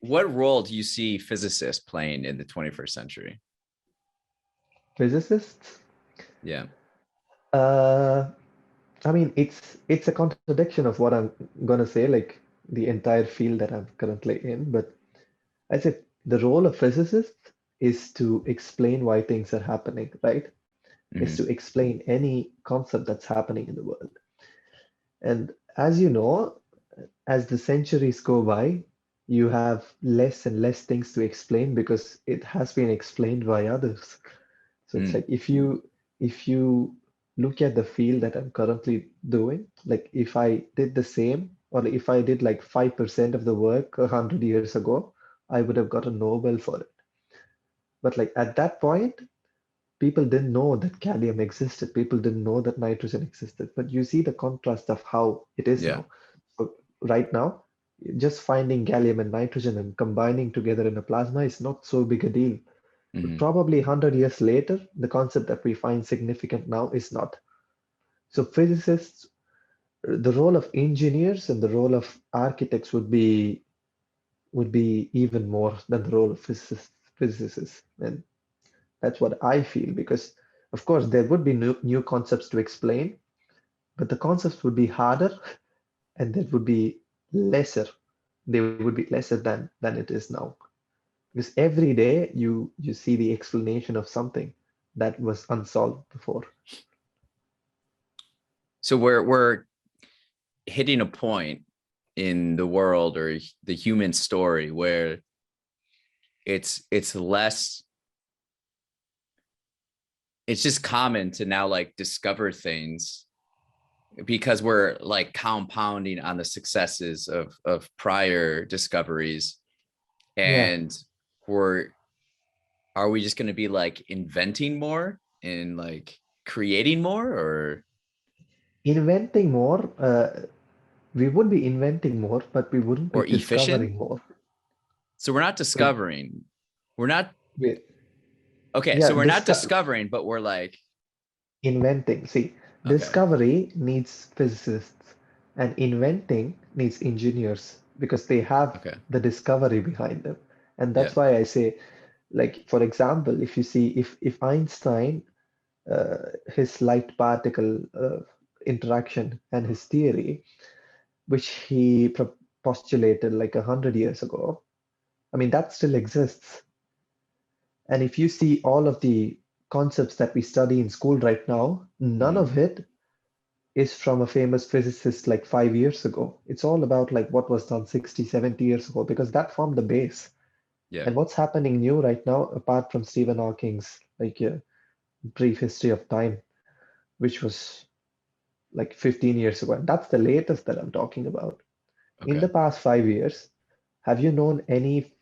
what role do you see physicists playing in the 21st century? Physicists? Yeah. Uh, I mean, it's a contradiction of what I'm gonna say, like the entire field that I'm currently in. But I said the role of physicists is to explain why things are happening, right? Is Hmm. to explain any concept that's happening in the world. And as you know, as the centuries go by, you have less and less things to explain because it has been explained by others. So it's Mm. like if you look at the field that I'm currently doing, like if I did the same, or if I did like 5% of the work 100 years ago, I would have got a Nobel for it. But like at that point, people didn't know that gallium existed. People didn't know that nitrogen existed. But you see the contrast of how it is Yeah. now. So right now, just finding gallium and nitrogen and combining together in a plasma is not so big a deal. But Hmm. probably 100 years later, the concept that we find significant now is not. So physicists, the role of engineers and the role of architects would be even more than the role of physicists. And that's what I feel because, of course, there would be new concepts to explain, but the concepts would be harder and there would be lesser. They would be lesser than it is now. Because every day you see the explanation of something that was unsolved before. So we're hitting a point in the world or the human story where it's less, it's just common to now like discover things because we're like compounding on the successes of prior discoveries. Yeah, And we're are we just going to be like inventing more and like creating more inventing more. We would be inventing more, but we wouldn't be or efficient? discovering more. So we're not Like, discovering. We're not we, okay, yeah, so we're not discovering, but we're like inventing. See, okay. discovery needs physicists, and inventing needs engineers because they have Okay. the discovery behind them. And Yeah. that's why I say, like, for example, if you see, if Einstein, his light particle interaction and his theory, which he postulated like 100 years ago, I mean, that still exists. And if you see all of the concepts that we study in school right now, none Mhm. of it is from a famous physicist like 5 years ago. It's all about like what was done 60, 70 years ago, because that formed the base. Yeah. And what's happening new right now, apart from Stephen Hawking's like brief history of time, which was like 15 years ago. And that's the latest that I'm talking about. In Okay. the past 5 years, have you known any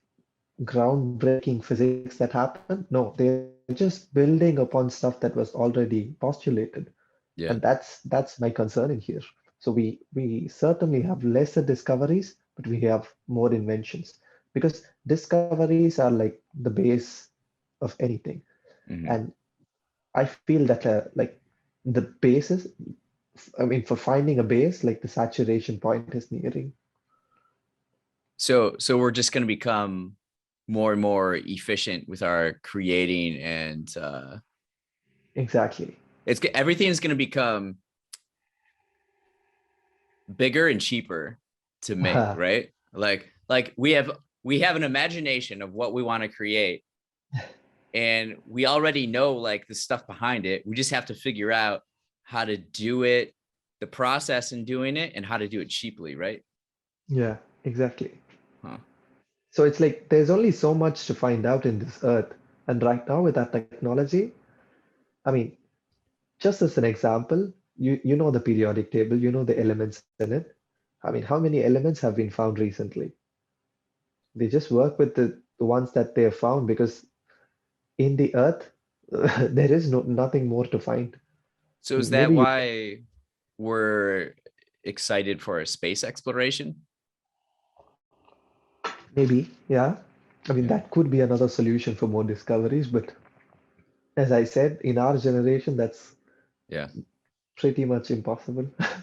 groundbreaking physics that happened? No, they're just building upon stuff that was already postulated. And Yeah. that's my concern in here. So we certainly have lesser discoveries, but we have more inventions because discoveries are like the base of anything. Hmm. And I feel that like the basis, I mean, for finding a base, like the saturation point is nearing. So we're just going to become more and more efficient with our creating and Exactly. it's everything is going to become bigger and cheaper to make, right? Like we have an imagination of what we want to create and we already know like the stuff behind it. We just have to figure out how to do it, the process in doing it, and how to do it cheaply, right? Yeah, exactly. Huh. So it's like there's only so much to find out in this earth. And right now with that technology, I mean, just as an example, you know the periodic table, you know the elements in it. I mean, how many elements have been found recently? They just work with the ones that they have found because in the earth there is nothing more to find. So is that Maybe you why we're excited for a space exploration? maybe, yeah. I mean, Yeah. that could be another solution for more discoveries, but as I said, in our generation, that's Yeah. pretty much impossible.